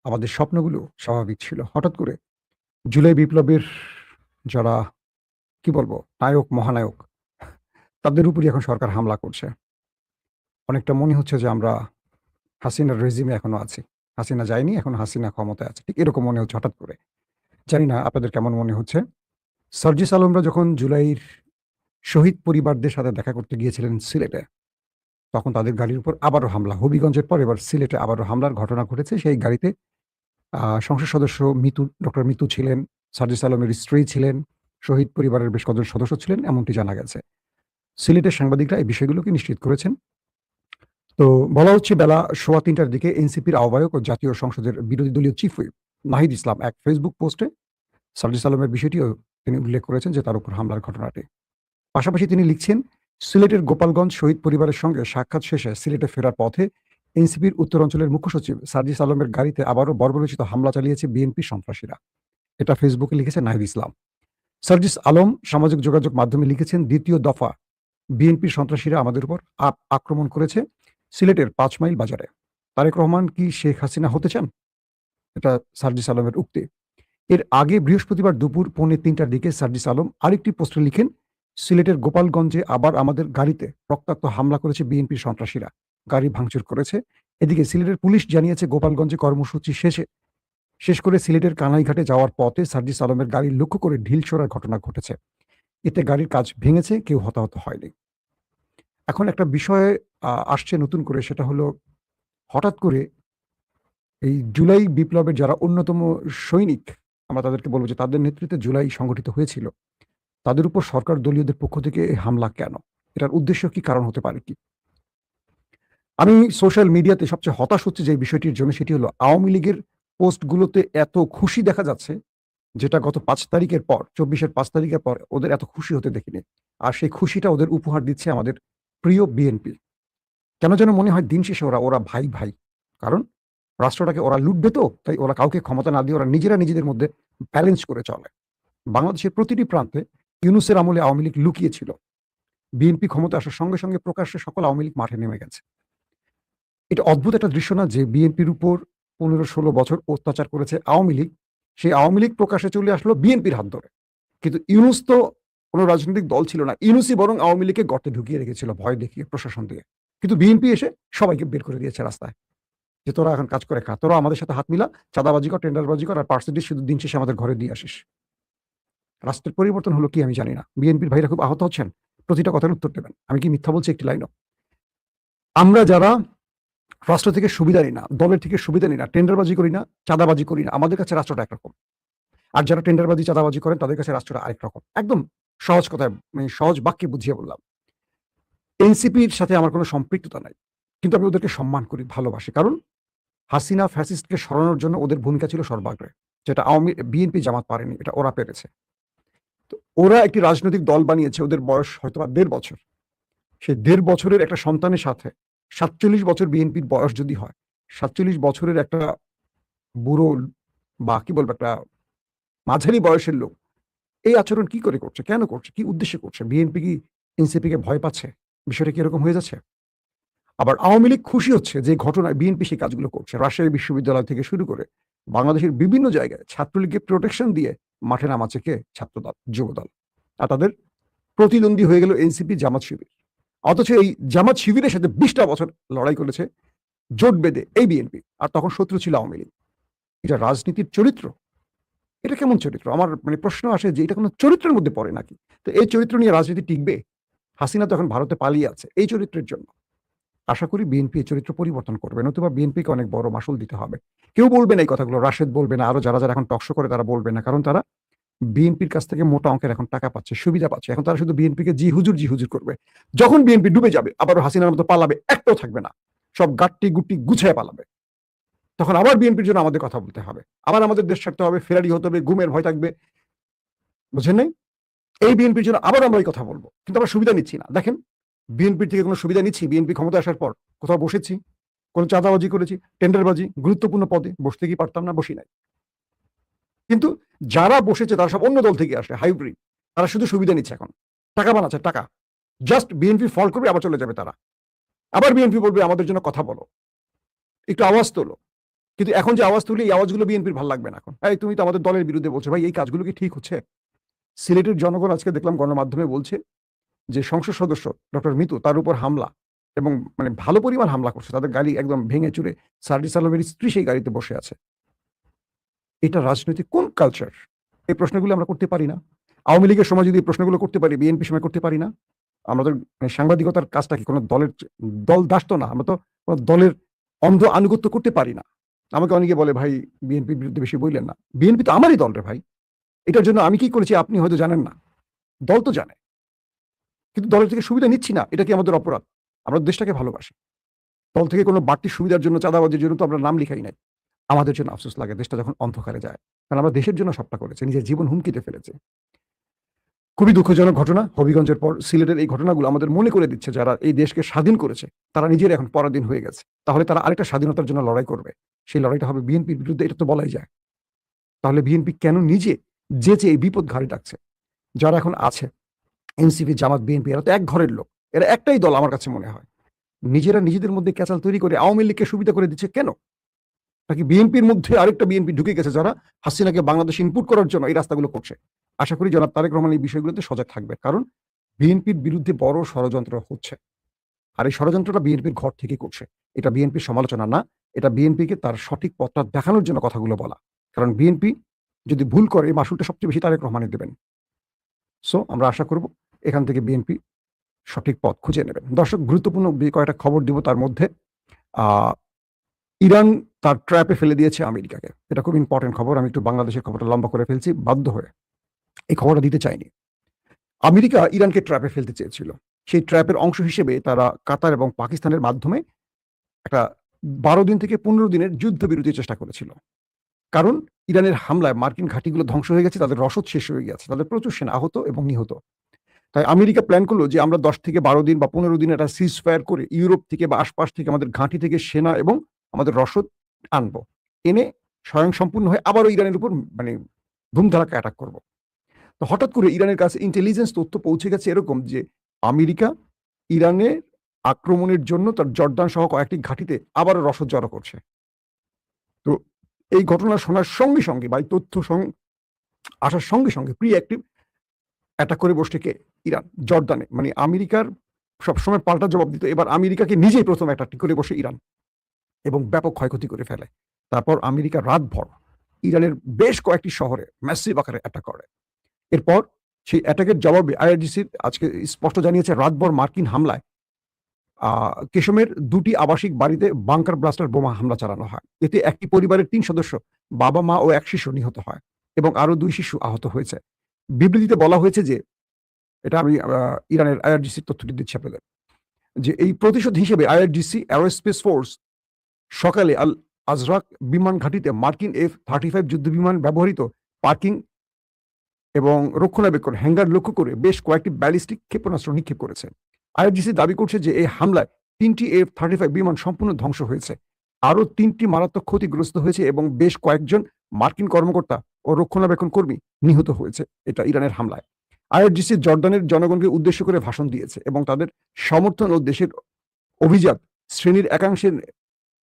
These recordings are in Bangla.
আমাদের স্বপ্নগুলো স্বাভাবিক ছিল। হঠাৎ করে জুলাই বিপ্লবের যারা কি বলবো নায়ক, মহানায়ক তাদের উপরই এখন সরকার হামলা করছে। অনেকটা মনে হচ্ছে যে আমরা হাসিনার রেজিমে এখনো আছি। হাসিনা যায়নি, এখন হাসিনা ক্ষমতায় আছে। ঠিক এরকম মনে হচ্ছে হঠাৎ করে। জানি না আপনাদের কেমন মনে হচ্ছে? সার্জিস আলমরা যখন জুলাইর শহীদ পরিবারদের সাথে দেখা করতে গিয়েছিলেন সিলেটে, তখন তাদের গাড়ির উপর আবারও হামলা। হবিগঞ্জের পর এবার সিলেটে আবারও হামলার ঘটনা ঘটেছে। সেই গাড়িতে সংসদ সদস্য ডক্টর মিতু ছিলেন, সার্জিস আলমের স্ত্রী ছিলেন, শহীদ পরিবারের বেশ কজন সদস্য ছিলেন এমনটি জানা গেছে। সিলেটের সাংবাদিকরা এই বিষয়গুলোকে নিশ্চিত করেছেন। তো বলা হচ্ছে বেলা ৩:৩০টার দিকে এনসিপির আহ্বায়ক ও জাতীয় সংসদের বিরোধী দলীয় চিফ হুইপ নাহিদ ইসলাম এক ফেসবুক পোস্টে সার্জিস আলমের বিষয়টিও তিনি উল্লেখ করেছেন যে তার উপর হামলার ঘটনাটি। পাশাপাশি তিনি লিখছেন, সিলেটের গোপালগঞ্জ শহীদ পরিবারের সঙ্গে সাক্ষাৎ শেষে সিলেটে ফেরার পথে এনসিপির উত্তরাঞ্চলের মুখ্য সচিব সার্জিস আলমের গাড়িতে আবারও বর্বরোচিত হামলা চালিয়েছে বিএনপি সন্ত্রাসীরা। এটা ফেসবুকে লিখেছে নাহিদ ইসলাম। সার্জিস আলম সামাজিক যোগাযোগ মাধ্যমে লিখেছেন, দ্বিতীয় দফা বিএনপির সন্ত্রাসীরা আমাদের উপর আক্রমণ করেছে সিলেটের ৫ মাইল বাজারে। তারেক রহমান কি শেখ হাসিনা হতে চান? এটা সার্জিস আলমের উক্তি। এর আগে বৃহস্পতিবার দুপুর ২:৩০টার দিকে সার্জিস আলম আরেকটি পোস্টে লিখেন, সিলেটের গোপালগঞ্জে আবার আমাদের গাড়িতে রক্তাক্ত হামলা করেছে বিএনপির সন্ত্রাসীরা। গাড়ি ভাঙচুর করেছে। এদিকে সিলেটের পুলিশ জানিয়েছে গোপালগঞ্জে কর্মসূচি শেষ করে সিলেটের কানাইঘাটে যাওয়ার পথে সার্জিস আলমের গাড়ি লক্ষ্য করে ঢিল ছোড়ার ঘটনা ঘটেছে। এতে গাড়ির কাচ ভেঙেছে, কেউ হতাহত হয়নি। এখন একটা বিষয় আসছে নতুন করে, সেটা হলো হঠাৎ করে এই জুলাই বিপ্লবের যারা অন্যতম সৈনিক, আমরা তাদেরকে বলব যে তাদের নেতৃত্বে জুলাই সংগঠিত হয়েছিল, তাদের উপর সরকার দলীয়দের পক্ষ থেকে এই হামলা কেন? এটার উদ্দেশ্য কি, কারণ হতে পারে কি? আমি সোশ্যাল মিডিয়াতে সবচেয়ে হতাশ হচ্ছি যে বিষয়টির জন্য, সেটি হলো আওয়ামী লীগের পোস্টগুলোতে এত খুশি দেখা যাচ্ছে, যেটা গত ৫ তারিখের পর ২৪-এর ৫ তারিখের পর ওদের এত খুশি হতে দেখিনি। আর সেই খুশিটা ওদের উপহার দিচ্ছে আমাদের প্রিয় বিএনপি। কেন যেন মনে হয় দিন শেষে ওরা ভাই, ভাই। কারণ রাষ্ট্রটাকে ওরা লুটবে তো, তাই ওরা কাউকে ক্ষমতা না দিয়ে ওরা নিজেরা নিজেদের মধ্যে ব্যালেন্স করে চলে। বাংলাদেশের প্রতিটি প্রান্তে ইউনূসের আমলে আওয়ামী লীগ লুকিয়ে ছিল। বিএনপি ক্ষমতা আসার সঙ্গে, সঙ্গে প্রকাশ্যে সকল আওয়ামী লীগ মাঠে নেমে গেছে। এটা অদ্ভুত একটা দৃশ্য না যে বিএনপির উপর ১৫-১৬ বছর অত্যাচার করেছে আওয়ামী লীগ। সেই আওয়ামী লীগ প্রকাশ্যে চলে আসলো বিএনপির হাত ধরে। কিন্তু ইউনূস তো কোন রাজনৈতিক দল ছিল না। ইউনূসই বরং আওয়ামী লীগকে গর্তে ঢুকিয়ে রেখেছিল ভয় দেখিয়ে, প্রশাসন দিয়ে। কিন্তু বিএনপি এসে সবাইকে বের করে দিয়েছে রাস্তায়। যে তোরা এখন কাজ করে খা। তোরা আমাদের সাথে হাত মিলা, চাঁদাবাজি কর, টেন্ডারবাজি কর, আর পার্সেন্টেজ শুধু দিন শেষে আমাদের ঘরে দিয়ে আসিস। রাষ্ট্রের পরিবর্তন হলো কি আমি জানি না। বিএনপির ভাইরা খুব আহত হচ্ছেন। প্রতিটা কথার উত্তর দেবেন। আমি কি মিথ্যা বলছি একটি লাইনও? আমরা যারা রাষ্ট্র থেকে সুবিধা নিই না, দলের থেকে সুবিধা নিই না, টেন্ডারবাজি করি না, চাঁদাবাজি করি না, আমাদের কাছে রাষ্ট্রটা একরকম। আর যারা টেন্ডারবাজি, চাঁদাবাজি করেন তাদের কাছে রাষ্ট্রটা আরেক রকম। একদম সহজ কথায়, মানে সহজ বাক্যে বুঝিয়ে বললাম। এনসিপির সাথে আমার কোনো সম্পৃক্ততা নাই। কিন্তু আমি ওদেরকে সম্মান করি, ভালোবাসি। কারণ হাসিনা ফ্যাসিস্টকে সরানোর জন্য ওদের ভূমিকা ছিল সর্বাগ্রে। যেটা বিএনপি জামাত পারেনি, এটা ওরা পেরেছে। তো ওরা একটি রাজনৈতিক দল বানিয়েছে, ওদের বয়স হয়তোবা ১.৫ বছর। সেই ১.৫ বছরের একটা সন্তানের সাথে ৪৭ বছর বিএনপির বয়স যদি হয়, ৪৭ বছরের একটা বুড়ো বা কি বলবো একটা মাঝারি বয়সের লোক এই আচরণ কি করে করছে? কেন করছে? কি উদ্দেশ্যে করছে? বিএনপি কি এনসিপিকে ভয় পাচ্ছে? বিষয়টা কি এরকম হয়ে যাচ্ছে? আবার আওয়ামী লীগ খুশি হচ্ছে যে ঘটনায় বিএনপি সেই কাজগুলো করছে। রাজশাহী বিশ্ববিদ্যালয় থেকে শুরু করে বাংলাদেশের বিভিন্ন জায়গায় ছাত্রলীগকে প্রোটেকশন দিয়ে মাঠে নামাচ্ছে কে? ছাত্রদল, যুবদল। আর তাদের প্রতিদ্বন্দ্বী হয়ে গেল এনসিপি, জামাত শিবির। অথচ এই জামাত শিবিরের সাথে ২০টা বছর লড়াই করেছে জোট বেঁধে এই বিএনপি। আর তখন শত্রু ছিল আওয়ামী লীগ। এটা রাজনীতির চরিত্র? এটা কেমন চরিত্র? আমার মানে প্রশ্ন আসে যে এটা কোনো চরিত্রের মধ্যে পড়ে নাকি? তো এই চরিত্র নিয়ে রাজনীতি টিকবে? হাসিনা তো এখন ভারতে পালিয়ে আছে এই চরিত্রের জন্য। আশা করি বিএনপি এই চরিত্র পরিবর্তন করবে, নতুবা বিএনপিকে অনেক বড় মাশুল দিতে হবে। কেউ বলবে না এই কথাগুলো, রাশেদ বলবে না, আরো যারা এখন টকশো করে তারা বলবে না। কারণ তারা বিএনপির কাছ থেকে মোটা অঙ্কের এখন টাকা পাচ্ছে, সুবিধা পাচ্ছে। এখন তারা শুধু বিএনপিকে জি হুজুর করবে। যখন বিএনপি ডুবে যাবে, আবারও হাসিনার মতো পালাবে, একটাও থাকবে না। সব গাট্টি গুট্টি গুছিয়ে পালাবে। তখন আবার বিএনপির জন্য আমাদের কথা বলতে হবে। আবার আমাদের দেশ ছাড়তে হবে, ফেরারি হতে হবে, গুমের ভয় থাকবে। বুঝেন নাই? এই বিএনপির জন্য আবার আমরা এই কথা বলবো। কিন্তু আমরা সুবিধা নিচ্ছি না। দেখেন, বিএনপির থেকে কোনো সুবিধা নিচ্ছি? বিএনপি ক্ষমতায় আসার পর কোথাও বসেছি? কোন চাঁদাবাজি করেছি? টেন্ডারবাজি? গুরুত্বপূর্ণ পদে বসতে কি পারতাম না? বসি নাই। কিন্তু যারা বসেছে তারা সব অন্য দল থেকে আসে, হাইব্রিড। তারা শুধু সুবিধা নিচ্ছে এখন। টাকা বানাচ্ছে, টাকা। জাস্ট বিএনপি ফল করবে, আবার চলে যাবে তারা। আবার বিএনপি বলবে আমাদের জন্য কথা বলো, একটু আওয়াজ তোলো। কিন্তু এখন যে আওয়াজ তুলি, এই আওয়াজগুলো বিএনপির ভালো লাগবে না এখন। এই তুমি তো আমাদের দলের বিরুদ্ধে বলছো, ভাই এই কাজগুলো কি ঠিক হচ্ছে? সিলেটের জনগণ আজকে দেখলাম গণমাধ্যমে বলছে যে সংসদ সদস্য ডক্টর মিতু তার উপর হামলা, এবং মানে ভালো পরিমাণ হামলা করছে, তাদের গাড়ি একদম ভেঙে চুরে, সার্জিস আলমের স্ত্রী সেই গাড়িতে বসে আছে। এটা রাজনৈতিক কোন কালচার? এই প্রশ্নগুলো আমরা করতে পারি না? আওয়ামী লীগের সময় যদি এই প্রশ্নগুলো করতে পারি, বিএনপি সময় করতে পারি না? আমাদের মানে সাংবাদিকতার কাজটা কি কোনো দলের দল দাস তো না, আমরা তো কোনো দলের অন্ধ আনুগত্য করতে পারি না। আমাকে অনেকে বলে, ভাই বিএনপির বিরুদ্ধে বেশি বললেন না। বিএনপি তো আমারই দল রে ভাই। এটার জন্য আমি কি করেছি আপনি হয়তো জানেন না, দল তো জানে। কিন্তু দলের থেকে সুবিধা নিচ্ছি না, এটা কি আমাদের অপরাধ? আমরা দেশটাকে ভালোবাসি। দল থেকে কোনো বাড়তি সুবিধার জন্য, চাঁদাবাজির জন্য তো আমরা নাম লিখাই নাই। আমাদের জন্য আফসোস লাগে দেশটা যখন অন্ধকারে যায়, কারণ আমরা দেশের জন্য সবটা করেছি, নিজের জীবন হুমকিতে ফেলেছে। খুবই দুঃখজনক ঘটনা হবিগঞ্জের পর সিলেটের এই ঘটনাগুলো আমাদের মনে করে দিচ্ছে যারা এই দেশকে স্বাধীন করেছে তারা নিজের এখন পরাধীন হয়ে গেছে। তাহলে তারা আরেকটা স্বাধীনতার জন্য লড়াই করবে, সেই লড়াইটা হবে বিএনপির বিরুদ্ধে, এটা তো বলাই যায়। তাহলে বিএনপি কেন নিজে যেচে এই বিপদ ঘাড়ে ডাকছে? যারা এখন আছে এনসিপি, জামাত, বিএনপি, এরা তো এক ঘরের লোক, এরা একটাই দল আমার কাছে মনে হয়। নিজেরা নিজেদের মধ্যে ক্যাচাল তৈরি করে আওয়ামী লীগকে সুবিধা করে দিচ্ছে কেন? নাকি বিএনপির মধ্যে আরেকটা বিএনপি ঢুকে গেছে যারা হাসিনাকে বাংলাদেশে ইনপুট করার জন্য এই রাস্তাগুলো করছে? আশা করি জনাব তারেক রহমান এই বিষয়গুলোতে সজাগ থাকবে, কারণ বিএনপির বিরুদ্ধে বড় ষড়যন্ত্র হচ্ছে। আর এই ষড়যন্ত্রটা বিএনপির ঘর থেকে করছে। এটা বিএনপির সমালোচনা না, এটা বিএনপিকে তার সঠিক পথটা দেখানোর জন্য কথাগুলো বলা। কারণ বিএনপি যদি ভুল করে, এই মাসুলটা সবচেয়ে বেশি তারেক রহমানই দেবেন। সো আমরা আশা করব এখান থেকে বিএনপি সঠিক পথ খুঁজে নেবেন। দর্শক, গুরুত্বপূর্ণ কয়েকটা খবর দিব। তার মধ্যে ইরান তার ট্র্যাপে ফেলে দিয়েছে আমেরিকাকে। এটা খুব ইম্পর্টেন্ট খবর। আমি একটু বাংলাদেশের খবরটা লম্বা করে ফেলছি বাধ্য হয়ে, এই খবরটা দিতে চাইনি। আমেরিকা ইরানকে ট্র্যাপে ফেলতে চেয়েছিল। সেই ট্র্যাপের অংশ হিসেবে তারা কাতার এবং পাকিস্তানের মাধ্যমে একটা ১২ দিন থেকে ১৫ দিনের যুদ্ধবিরতির চেষ্টা করেছিল। কারণ ইরানের হামলায় মার্কিন ঘাঁটিগুলো ধ্বংস হয়ে গেছে, তাদের রসদ শেষ হয়ে গেছে, তাদের প্রচুর সেনা আহত এবং নিহত। তাই আমেরিকা প্ল্যান করলো যে আমরা ১০ থেকে ১২ দিন বা ১৫ দিন একটা সিজ ফায়ার করে ইউরোপ থেকে বা আশপাশ থেকে আমাদের ঘাঁটি থেকে সেনা এবং আমাদের রসদ আনবো, এনে স্বয়ংসম্পূর্ণ হয়ে আবারও ইরানের উপর মানে ধুমধারাক্কা অ্যাটাক করব। তো হঠাৎ করে ইরানের কাছে ইন্টেলিজেন্স তথ্য পৌঁছে গেছে এরকম যে আমেরিকা ইরানের আক্রমণের জন্য তার জর্দান সহ কয়েকটি ঘাঁটিতে আবারও রসদ জড়ো করছে। তো এই ঘটনা শোনার সঙ্গে সঙ্গে বা এই তথ্য আসার সঙ্গে সঙ্গে প্রি অ্যাক্টিভ অ্যাটাক করে বসছে কে? ইরান, জর্দানে। মানে আমেরিকার সবসময় পাল্টা জবাব দিত, এবার আমেরিকাকে নিজেই প্রথম অ্যাটাক করে বসে ইরান এবং ব্যাপক ক্ষয়ক্ষতি করে ফেলে। তারপর আমেরিকা রাতভর ইরানের বেশ কয়েকটি শহরে ম্যাসিভ আকারে অ্যাটাক করে। এরপর সেই অ্যাটাকের জবাবে আইআরজিসি আজকে স্পষ্ট জানিয়েছে রাতভর মার্কিন হামলায় কেশমের ২টি আবাসিক বাড়িতে বাংকার ব্লাস্টার বোমা হামলা চালানো হয়। এতে একটি পরিবারের ৩ সদস্য, বাবা, মা ও এক শিশু নিহত হয় এবং আরো ২ শিশু আহত হয়েছে। বিবৃতিতে বলা হয়েছে যে, এটা আমি ইরানের আইআরজিসির তথ্যটি দিচ্ছি আপনাদের, যে এই প্রতিশোধ হিসেবে আইআরজিসি অ্যারোস্পেস ফোর্স সকালে আল আজরাক বিমান ঘাঁটিতে মার্কিন F-35 যুদ্ধবিমান ব্যবহৃত পার্কিং এবং রক্ষণাবেক্ষণ হ্যাঙ্গার লক্ষ্য করে বেশ কয়েকটি ব্যালিস্টিক ক্ষেপণাস্ত্র নিক্ষেপ করেছে। আইআরজিসি দাবি করছে যে এই হামলায় ৩টি F-35 বিমান সম্পূর্ণ ধ্বংস হয়েছে, আরো ৩টি মারাত্মক ক্ষতিগ্রস্ত হয়েছে এবং বেশ কয়েকজন মার্কিন কর্মকর্তা ও রক্ষণাবেক্ষণ কর্মী নিহত হয়েছে এটা ইরানের হামলায়। আইআরজিসি জর্দানের জনগণকে উদ্দেশ্য করে ভাষণ দিয়েছে এবং তাদের সমর্থন ও দেশের অভিজাত শ্রেণীর একাংশের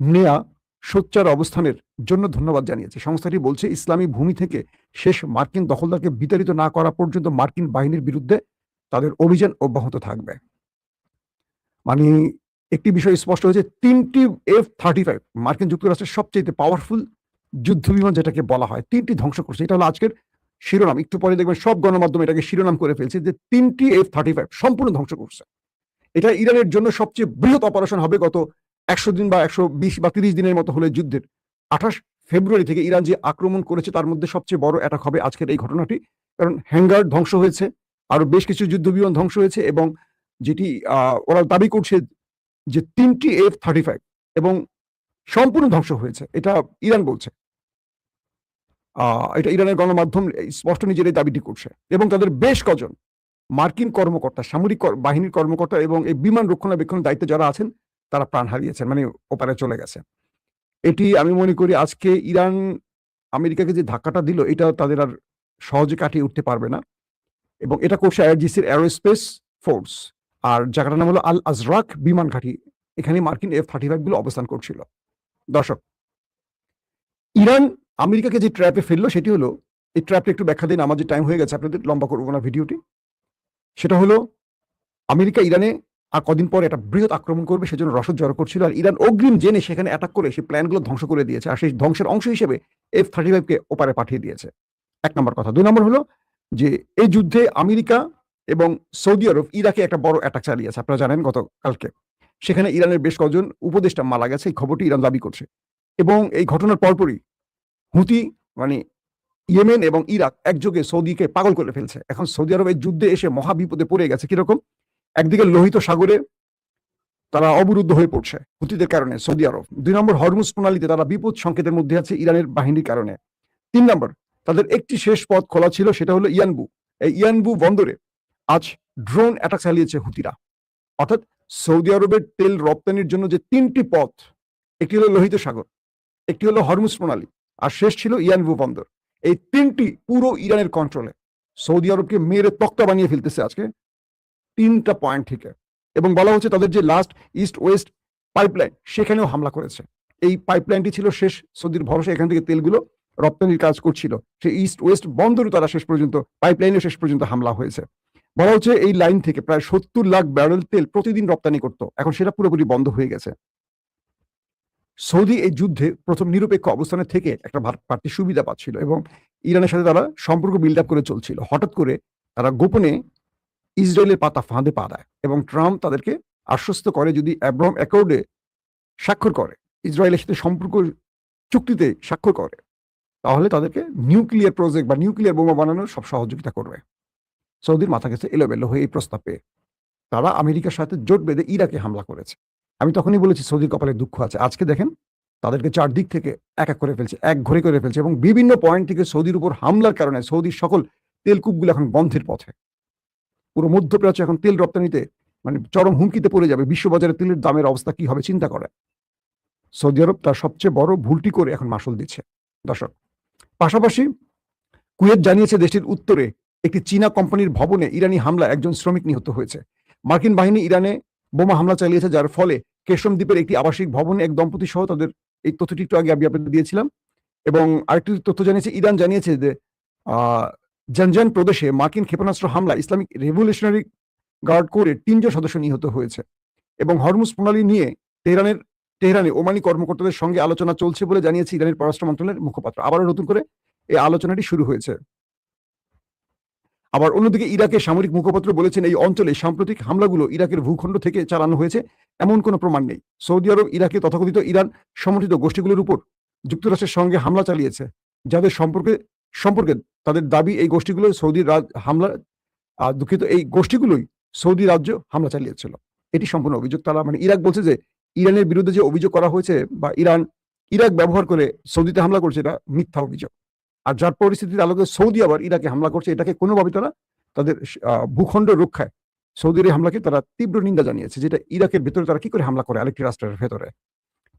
নেয়া সোচ্চার অবস্থানের জন্য ধন্যবাদ জানিয়েছে। সংস্থাটি বলছে ইসলামী ভূমি থেকে শেষ মার্কিন দখলদারকে বিতাড়িত না করা পর্যন্ত মার্কিন বাহিনীর বিরুদ্ধে তাদের অভিযান অব্যাহত থাকবে। মানে একটি বিষয় স্পষ্ট হয়েছে, ৩টি F-35 মার্কিন যুক্তরাষ্ট্রের সবচেয়ে পাওয়ারফুল যুদ্ধবিমান যেটাকে বলা হয়, ৩টি ধ্বংস করছে। এটা হলো আজকের শিরোনাম। একটু পরে দেখবেন সব গণমাধ্যম এটাকে শিরোনাম করে ফেলছে যে ৩টি F-35 সম্পূর্ণ ধ্বংস করছে। এটা ইরানের জন্য সবচেয়ে বৃহৎ অপারেশন হবে গত ১০০ দিন বা ১২০ বা ৩০ দিনের মতো হলে যুদ্ধের। ২৮ ফেব্রুয়ারি থেকে ইরান যে আক্রমণ করেছে তার মধ্যে সবচেয়ে বড় অ্যাটাক হবে আজকের এই ঘটনাটি। কারণ হ্যাঙ্গার ধ্বংস হয়েছে, আরো বেশ কিছু যুদ্ধবিমান ধ্বংস হয়েছে এবং যেটি ওরা দাবি করছে যে ৩টি F-35 এবং সম্পূর্ণ ধ্বংস হয়েছে, এটা ইরান বলছে। এটা ইরানের গণমাধ্যম স্পষ্ট নিজের এই দাবিটি করছে এবং তাদের বেশ কজন মার্কিন কর্মকর্তা, সামরিক বাহিনীর কর্মকর্তা এবং এই বিমান রক্ষণাবেক্ষণের দায়িত্বে যারা আছেন তারা প্রাণ হারিয়েছেন, মানে ওপারে চলে গেছে। এটি আমি মনে করি আজকে ইরান আমেরিকাকে যে ধাক্কাটা দিল এটা তাদের আর সহজে কাটিয়ে উঠতে পারবে না এবং এটা করছে আইআরজিসির অ্যারোস্পেস ফোর্স। আর জায়গাটার নাম হলো আল আজরাক বিমান ঘাঁটি। এখানে মার্কিন F-35 গুলো অবস্থান করছিল। দর্শক, ইরান আমেরিকাকে যে ট্র্যাপে ফেললো সেটি হলো, এই ট্র্যাপটা একটু ব্যাখ্যা দিন, আমার যে টাইম হয়ে গেছে, আপনাদের লম্বা করবো না ভিডিওটি। সেটা হলো আমেরিকা ইরানে আর কদিন পরে একটা বৃহৎ আক্রমণ করবে, সেজন্য রসদ জড়ো করছিল, আর ইরান অগ্রিম জেনে সেখানে অ্যাটাক করে সেই প্ল্যানগুলো ধ্বংস করে দিয়েছে, আর সেই ধ্বংসের অংশ হিসেবে F-35 ওপারে পাঠিয়ে দিয়েছে। 1 নম্বর কথা। 2 নম্বর হলো যে এই যুদ্ধে আমেরিকা এবং সৌদি আরব ইরাকে একটা বড় অ্যাটাক চালিয়েছে, আপনারা জানেন গতকালকে। সেখানে ইরানের বেশ কয়েকজন উপদেষ্টা মারা গেছে, এই খবরটি ইরান দাবি করছে। এবং এই ঘটনার পরপরই হুতি মানে ইয়েমেন এবং ইরাক একযোগে সৌদিকে পাগল করে ফেলছে। এখন সৌদি আরব এই যুদ্ধে এসে মহা বিপদে পড়ে গেছে। কিরকম? একদিকে লোহিত সাগরে তারা অবরুদ্ধ হয়ে পড়ছে হুতিদের কারণে সৌদি আরব। 2 নম্বর, হরমুজ প্রণালীতে তারা বিপদ সংকেতের মধ্যে আছে ইরানের বাহিনীর কারণে। 3 নম্বর, তাদের একটি শেষ পথ খোলা ছিল, সেটা হলো ইয়ানবু। এই ইয়ানবু বন্দরে আজ ড্রোন অ্যাটাক চালিয়েছে হুতিরা। অর্থাৎ সৌদি আরবের তেল রপ্তানির জন্য যে 3টি পথ, একটি হলো লোহিত সাগর, একটি হলো হরমুজ প্রণালী, আর শেষ ছিল ইয়ানবু বন্দর। এই 3টি পুরো ইরানের কন্ট্রোলে। সৌদি আরবকে মেরে তক্তা বানিয়ে ফেলতেছে আজকে 3টা পয়েন্ট থেকে। এবং বলা হচ্ছে তাদের যে লাস্ট ইস্ট ওয়েস্ট পাইপলাইন, সেখানেও হামলা করেছে। এই পাইপলাইনটি ছিল শেষ সৌদির ভরসা, এখান থেকে তেলগুলো রপ্তানির কাজ করছিল। সেই ইস্ট ওয়েস্ট বন্দরও তারা শেষ পর্যন্ত, পাইপলাইনে শেষ পর্যন্ত হামলা হয়েছে। বলা হচ্ছে এই লাইন থেকে প্রায় 70 লাখ ব্যারেল তেল প্রতিদিন রপ্তানি করতো, এখন সেটা পুরোপুরি বন্ধ হয়ে গেছে। সৌদি এই যুদ্ধে প্রথম নিরপেক্ষ অবস্থানে থেকে একটা বাড়তি সুবিধা পাচ্ছিল এবং ইরানের সাথে তারা সম্পর্ক বিল্ড আপ করে চলছিল। হঠাৎ করে তারা গোপনে ইসরায়েলের পাতা ফাঁদে পা দেয় এবং ট্রাম্প তাদেরকে আশ্বস্ত করে যদি অ্যাব্রাহাম অ্যাকর্ডে স্বাক্ষর করে, ইসরায়েলের সাথে সম্পর্ক চুক্তিতে স্বাক্ষর করে, তাহলে তাদেরকে নিউক্লিয়ার প্রজেক্ট বা নিউক্লিয়ার বোমা বানানোর সব সহযোগিতা করবে। সৌদির মাথা গেছে এলোমেলো হয়ে এই প্রস্তাব পেয়ে। তারা আমেরিকার সাথে জোট বেঁধে ইরাকে হামলা করেছে। আমি তখনই বলেছি সৌদির কপালে দুঃখ আছে। আজকে দেখেন তাদেরকে চারদিক থেকে এক এক করে ফেলছে, এক ঘরে করে ফেলছে এবং বিভিন্ন পয়েন্ট থেকে সৌদির উপর হামলার কারণে সৌদির সকল তেলকূপগুলো এখন বন্ধের পথে। পুরো মধ্যপ্রাচ্য এখন তেল রপ্তানিতে মানে চরম হুমকিতে পড়ে যাবে। বিশ্ববাজারে তেলের দামের অবস্থা কি হবে চিন্তা করে। সৌদি আরব তার সবচেয়ে বড় ভুলটি করে এখন মাসুল দিচ্ছে। দর্শক, পাশাপাশি কুয়েত জানিয়েছে দেশটির উত্তরে একটি চীনা কোম্পানির ভবনে ইরানি হামলা একজন শ্রমিক নিহত হয়েছে। মার্কিন বাহিনী ইরানে বোমা হামলা চালিয়েছে, যার ফলে কেশম দ্বীপের একটি আবাসিক ভবনে এক দম্পতি সহ তাদের, এই তথ্যটি একটু আগে আমি আপনাদের দিয়েছিলাম। এবং আরেকটি তথ্য জানিয়েছে, ইরান জানিয়েছে যে জানজান প্রদেশে মার্কিন ক্ষেপণাস্ত্র হামলা ইসলামিক রেভলিউশনারি গার্ড কোরের 3 জন সদস্য নিহত হয়েছে। এবং হরমুজ প্রণালী নিয়ে তেহরানে ওমানি কর্মকর্তাদের সঙ্গে আলোচনা চলছে বলে জানিয়েছে ইরানের পররাষ্ট্র মন্ত্রণালয়ের মুখপাত্র। আবারও নতুন করে এই আলোচনাটি শুরু হয়েছে। আবার অন্যদিকে ইরাকের সামরিক মুখপাত্র বলেছেন এই অঞ্চলে সাম্প্রতিক হামলাগুলো ইরাকের ভূখণ্ড থেকে চালানো হয়েছে, এমন কোনো প্রমাণ নেই। সৌদি আরব ইরাকে তথাকথিত ইরান সমর্থিত গোষ্ঠীগুলোর উপর যুক্তরাষ্ট্রের সঙ্গে হামলা চালিয়েছে, যাদের সম্পর্কে তাদের দাবি এই গোষ্ঠীগুলো সৌদি হামলা দুঃখিত এই গোষ্ঠীগুলোই সৌদি রাজ্য হামলা চালিয়েছিল। এটি সম্পূর্ণ অভিযোগ। তারা মানে ইরাক বলছে যে ইরানের বিরুদ্ধে যে অভিযোগ করা হয়েছে বা ইরাক ব্যবহার করে সৌদিতে হামলা করছে, এটা মিথ্যা অভিযোগ। আর যার পরিস্থিতির আলোকে সৌদি আবার ইরাকে হামলা করছে, এটাকে কোনোভাবে তারা তাদের ভূখণ্ড রক্ষায় সৌদির এই হামলাকে তারা তীব্র নিন্দা জানিয়েছে, যেটা ইরাকের ভেতরে তারা কি করে হামলা করে আরেকটি রাষ্ট্রের ভেতরে।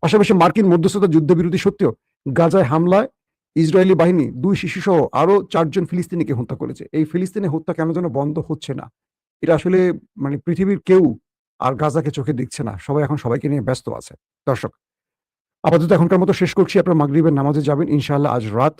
পাশাপাশি মার্কিন মধ্যস্থতা যুদ্ধবিরতি সত্ত্বেও গাজায় হামলায় ইসরায়েলি বাহিনী 2 শিশু সহ আরো 4 জন ফিলিস্তিনিকে হত্যা করেছে। এই ফিলিস্তিনি হত্যা কেন যেন বন্ধ হচ্ছে না। এটা আসলে মানে পৃথিবীর কেউ আর গাজাকে চোখে দেখছে না, সবাই এখন সবাইকে নিয়ে ব্যস্ত আছে। দর্শক, আপাতত এখনকার মতো শেষ করছি। আপনারা মাগরিবের নামাজে যাবেন ইনশাআল্লাহ আজ রাত।